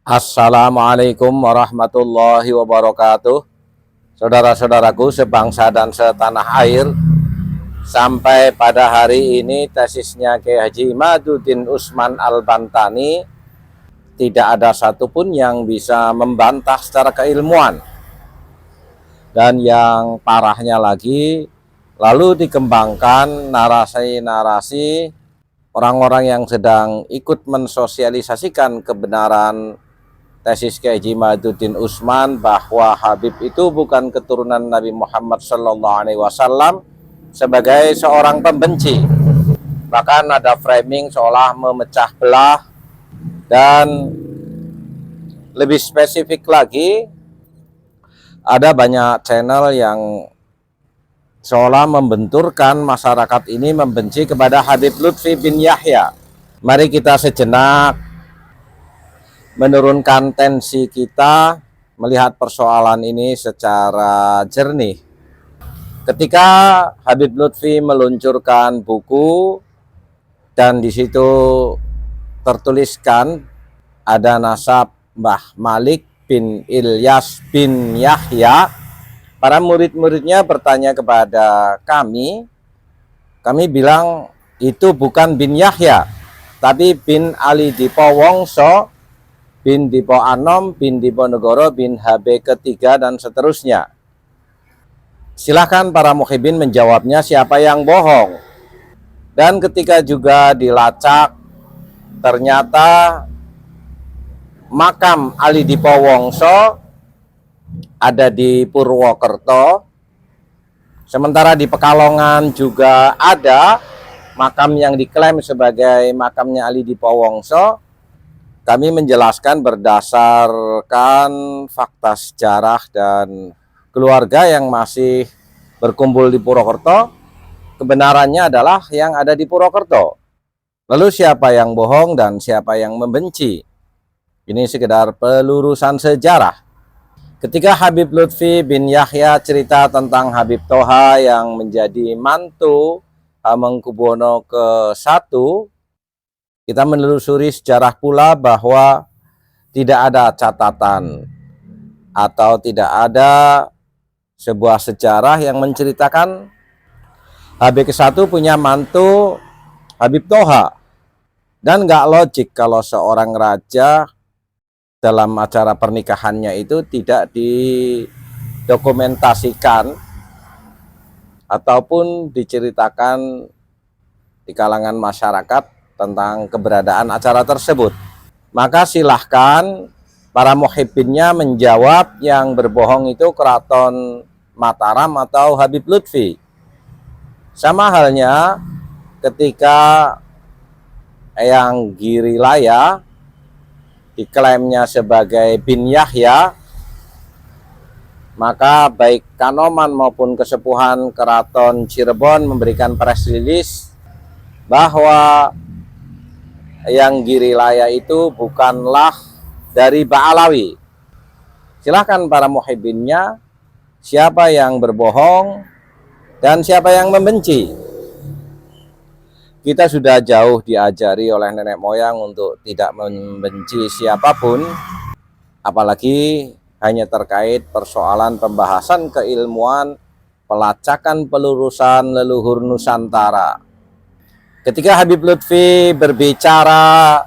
Assalamualaikum warahmatullahi wabarakatuh. Saudara-saudaraku sebangsa dan setanah air, sampai pada hari ini tesisnya Kiai Haji Imaduddin Usman Al-Bantani tidak ada satupun yang bisa membantah secara keilmuan. Dan yang parahnya lagi, lalu dikembangkan narasi-narasi orang-orang yang sedang ikut mensosialisasikan kebenaran tesis Kiai Haji Imaduddin Usman bahwa Habib itu bukan keturunan Nabi Muhammad SAW sebagai seorang pembenci. Bahkan ada framing seolah memecah belah, dan lebih spesifik lagi ada banyak channel yang seolah membenturkan masyarakat ini membenci kepada Habib Lutfi bin Yahya. Mari kita sejenak menurunkan tensi kita, melihat persoalan ini secara jernih. Ketika Habib Lutfi meluncurkan buku dan di situ tertuliskan ada nasab Mbah Malik bin Ilyas bin Yahya, para murid-muridnya bertanya kepada kami bilang itu bukan bin Yahya, tapi bin Ali Dipowongso, bin Dipo Anom, bin Diponegoro, bin HB ketiga, dan seterusnya. Silahkan para muhibin menjawabnya siapa yang bohong. Dan ketika juga dilacak, ternyata makam Ali Dipowongso ada di Purwokerto, sementara di Pekalongan juga ada makam yang diklaim sebagai makamnya Ali Dipowongso. Kami menjelaskan berdasarkan fakta sejarah dan keluarga yang masih berkumpul di Purwokerto. Kebenarannya adalah yang ada di Purwokerto. Lalu siapa yang bohong dan siapa yang membenci? Ini sekedar pelurusan sejarah. Ketika Habib Lutfi bin Yahya cerita tentang Habib Toha yang menjadi mantu Hamengkubuwono ke-1, kita menelusuri sejarah pula bahwa tidak ada catatan atau tidak ada sebuah sejarah yang menceritakan Habib ke-1 punya mantu Habib Toha. Dan nggak logik kalau seorang raja dalam acara pernikahannya itu tidak didokumentasikan ataupun diceritakan di kalangan masyarakat tentang keberadaan acara tersebut. Maka silahkan para muhibbinnya menjawab yang berbohong itu Keraton Mataram atau Habib Lutfi. Sama halnya ketika Eyang Girilaya diklaimnya sebagai bin Yahya, maka baik Kanoman maupun Kesepuhan Keraton Cirebon memberikan press release bahwa yang Girilaya itu bukanlah dari Ba'alawi. Silahkan para muhibbinnya siapa yang berbohong dan siapa yang membenci. Kita sudah jauh diajari oleh nenek moyang untuk tidak membenci siapapun, apalagi hanya terkait persoalan pembahasan keilmuan, pelacakan pelurusan leluhur Nusantara. Ketika Habib Lutfi berbicara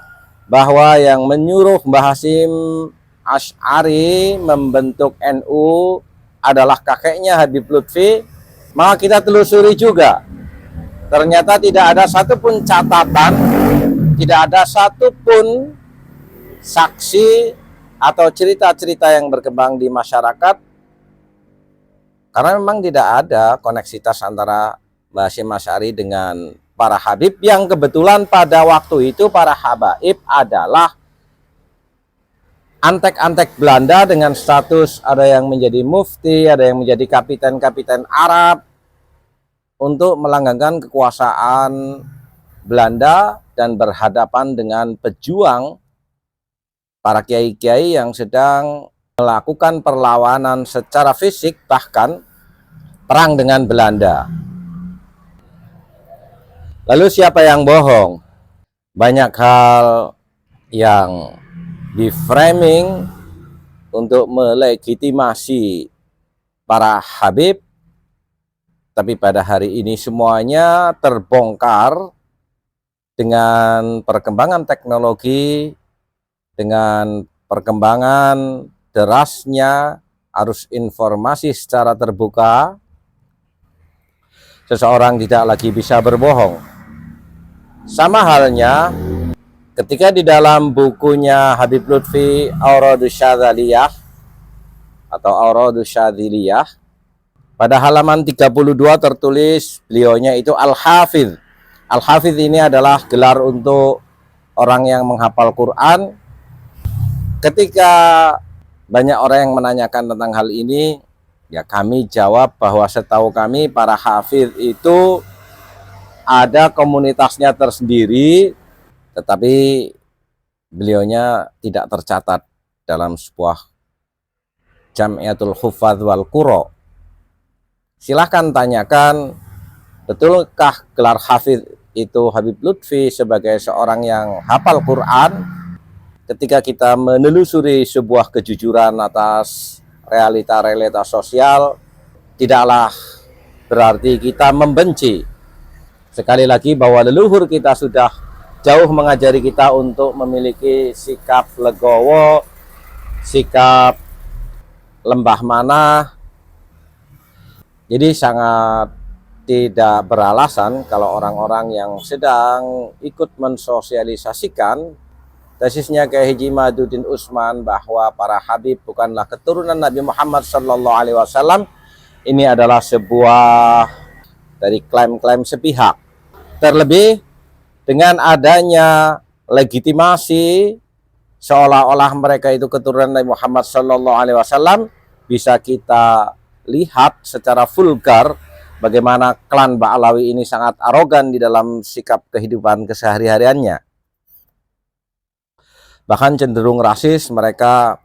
bahwa yang menyuruh Mbah Hasyim Asy'ari membentuk NU adalah kakeknya Habib Lutfi, maka kita telusuri juga. Ternyata tidak ada satupun catatan, tidak ada satupun saksi atau cerita-cerita yang berkembang di masyarakat, karena memang tidak ada koneksitas antara Mbah Hasyim Asy'ari dengan para habib, yang kebetulan pada waktu itu para habaib adalah antek-antek Belanda dengan status ada yang menjadi mufti, ada yang menjadi kapiten-kapiten Arab untuk melanggengkan kekuasaan Belanda dan berhadapan dengan pejuang para kiai-kiai yang sedang melakukan perlawanan secara fisik, bahkan perang dengan Belanda. Lalu siapa yang bohong? Banyak hal yang di framing untuk melegitimasi para Habib, tapi pada hari ini semuanya terbongkar dengan perkembangan teknologi, dengan perkembangan derasnya arus informasi secara terbuka. Seseorang tidak lagi bisa berbohong. Sama halnya ketika di dalam bukunya Habib Lutfi Auradus Syadzaliyah atau Auradus Syadziliyah, pada halaman 32 tertulis beliaunya itu Al-Hafidh. Al-Hafidh ini adalah gelar untuk orang yang menghafal Quran. Ketika banyak orang yang menanyakan tentang hal ini, ya kami jawab bahwa setahu kami para hafidh itu ada komunitasnya tersendiri, tetapi beliaunya tidak tercatat dalam sebuah Jam'iyatul Huffaz wal Qurra. Silahkan tanyakan, betulkah gelar hafidh itu Habib Lutfi sebagai seorang yang hafal Quran? Ketika kita menelusuri sebuah kejujuran atas realita-realita sosial, tidaklah berarti kita membenci. Sekali lagi bahwa leluhur kita sudah jauh mengajari kita untuk memiliki sikap legowo, sikap lembah manah. Jadi sangat tidak beralasan kalau orang-orang yang sedang ikut mensosialisasikan tesisnya Kiai Haji Maduddin Utsman bahwa para Habib bukanlah keturunan Nabi Muhammad SAW. Ini adalah sebuah dari klaim-klaim sepihak. Terlebih dengan adanya legitimasi seolah-olah mereka itu keturunan Nabi Muhammad SAW, bisa kita lihat secara vulgar bagaimana klan Ba'alawi ini sangat arogan di dalam sikap kehidupan kesehari-hariannya. Bahkan cenderung rasis, mereka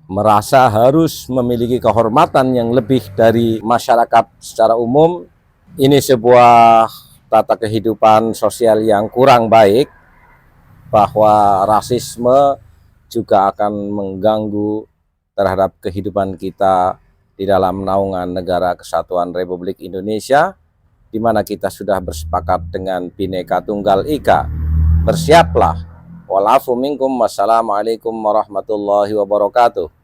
merasa harus memiliki kehormatan yang lebih dari masyarakat secara umum. Ini sebuah tata kehidupan sosial yang kurang baik, bahwa rasisme juga akan mengganggu terhadap kehidupan kita di dalam naungan Negara Kesatuan Republik Indonesia, di mana kita sudah bersepakat dengan Bhinneka Tunggal Ika. Bersiaplah. Walafu minkum. Wassalamualaikum warahmatullahi wabarakatuh.